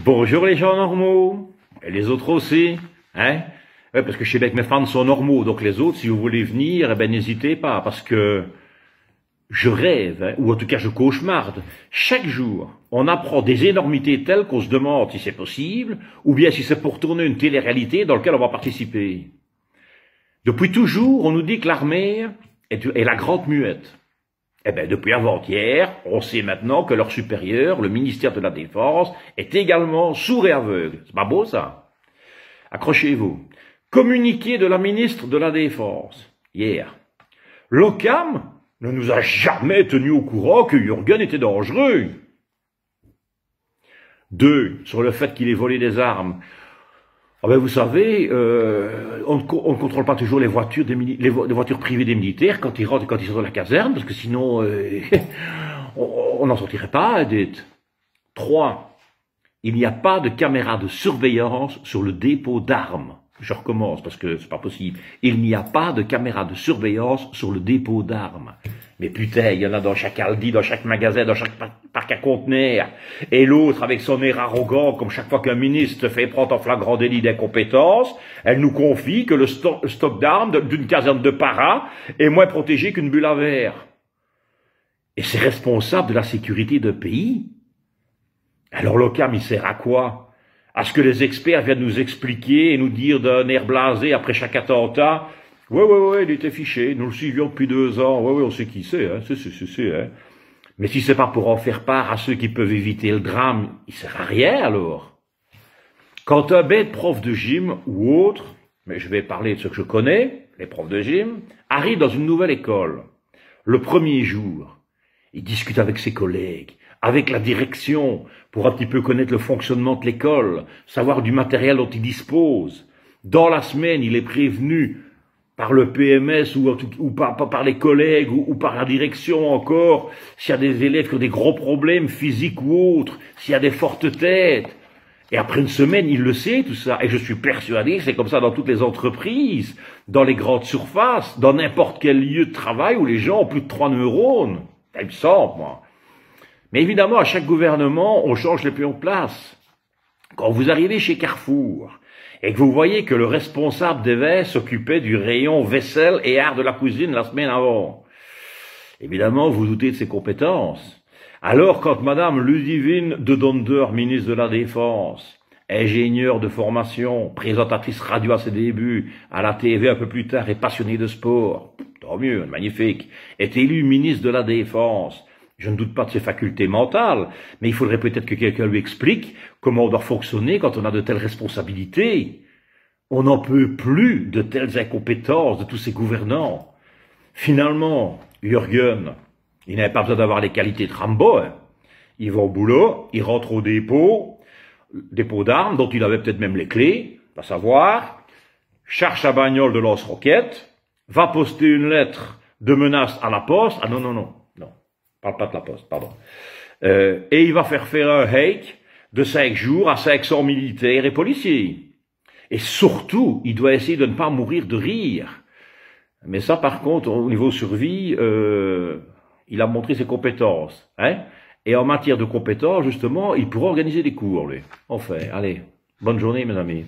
Bonjour les gens normaux, et les autres aussi, hein? Ouais, parce que je sais bien que mes fans sont normaux, donc les autres, si vous voulez venir, eh ben n'hésitez pas, parce que je rêve, hein, ou en tout cas je cauchemarde. Chaque jour, on apprend des énormités telles qu'on se demande si c'est possible, ou bien si c'est pour tourner une télé-réalité dans laquelle on va participer. Depuis toujours, on nous dit que l'armée est la grande muette. Eh bien, depuis avant-hier, on sait maintenant que leur supérieur, le ministère de la Défense, est également sourd et aveugle. C'est pas beau, ça? Accrochez-vous. Communiqué de la ministre de la Défense, hier. L'OCAM ne nous a jamais tenus au courant que Jürgen était dangereux. 2. Sur le fait qu'il ait volé des armes. Ah ben vous savez, on ne contrôle pas toujours les voitures, les voitures privées des militaires quand ils rentrent et quand ils sortent de la caserne, parce que sinon, on n'en sortirait pas, dites. 3. Il n'y a pas de caméra de surveillance sur le dépôt d'armes. Je recommence parce que c'est pas possible. Il n'y a pas de caméra de surveillance sur le dépôt d'armes. Mais putain, il y en a dans chaque Aldi, dans chaque magasin, dans chaque parc à conteneurs. Et l'autre, avec son air arrogant, comme chaque fois qu'un ministre se fait prendre en flagrant délit d'incompétence, elle nous confie que le stock d'armes d'une caserne de para est moins protégé qu'une bulle à verre. Et c'est responsable de la sécurité d'un pays. Alors l'OCAM, il sert à quoi? À ce que les experts viennent nous expliquer et nous dire d'un air blasé après chaque attentat, ouais, il était fiché, nous le suivions depuis 2 ans, ouais, on sait qui c'est, hein, hein. Mais si c'est pas pour en faire part à ceux qui peuvent éviter le drame, il sert à rien alors. Quand un bête prof de gym ou autre, mais je vais parler de ceux que je connais, les profs de gym, arrive dans une nouvelle école, le premier jour, il discute avec ses collègues, avec la direction, pour un petit peu connaître le fonctionnement de l'école, savoir du matériel dont il dispose. Dans la semaine, il est prévenu par le PMS ou par les collègues ou par la direction encore, s'il y a des élèves qui ont des gros problèmes physiques ou autres, s'il y a des fortes têtes. Et après une semaine, il le sait tout ça. Et je suis persuadé que c'est comme ça dans toutes les entreprises, dans les grandes surfaces, dans n'importe quel lieu de travail où les gens ont plus de 3 neurones. Ça me semble, moi. Mais évidemment, à chaque gouvernement, on change les pions de place. Quand vous arrivez chez Carrefour, et que vous voyez que le responsable des vins s'occupait du rayon vaisselle et art de la cuisine la semaine avant, évidemment, vous doutez de ses compétences. Alors, quand Madame Ludivine de Donder, ministre de la Défense, ingénieure de formation, présentatrice radio à ses débuts, à la TV un peu plus tard et passionnée de sport, tant mieux, magnifique, est élue ministre de la Défense, je ne doute pas de ses facultés mentales, mais il faudrait peut-être que quelqu'un lui explique comment on doit fonctionner quand on a de telles responsabilités. On n'en peut plus de telles incompétences de tous ces gouvernants. Finalement, Jürgen, il n'avait pas besoin d'avoir les qualités de Rambo. Hein. Il va au boulot, il rentre au dépôt d'armes, dont il avait peut-être même les clés, à savoir, charge sa bagnole de lance-roquettes, va poster une lettre de menace à la poste. Ah non. Parle pas de la poste, pardon. Et il va faire un hike de 5 jours à 500 militaires et policiers. Et surtout, il doit essayer de ne pas mourir de rire. Mais ça, par contre, au niveau survie, il a montré ses compétences. Hein. Et en matière de compétences, justement, il pourra organiser des cours, lui. Enfin, allez, bonne journée, mes amis.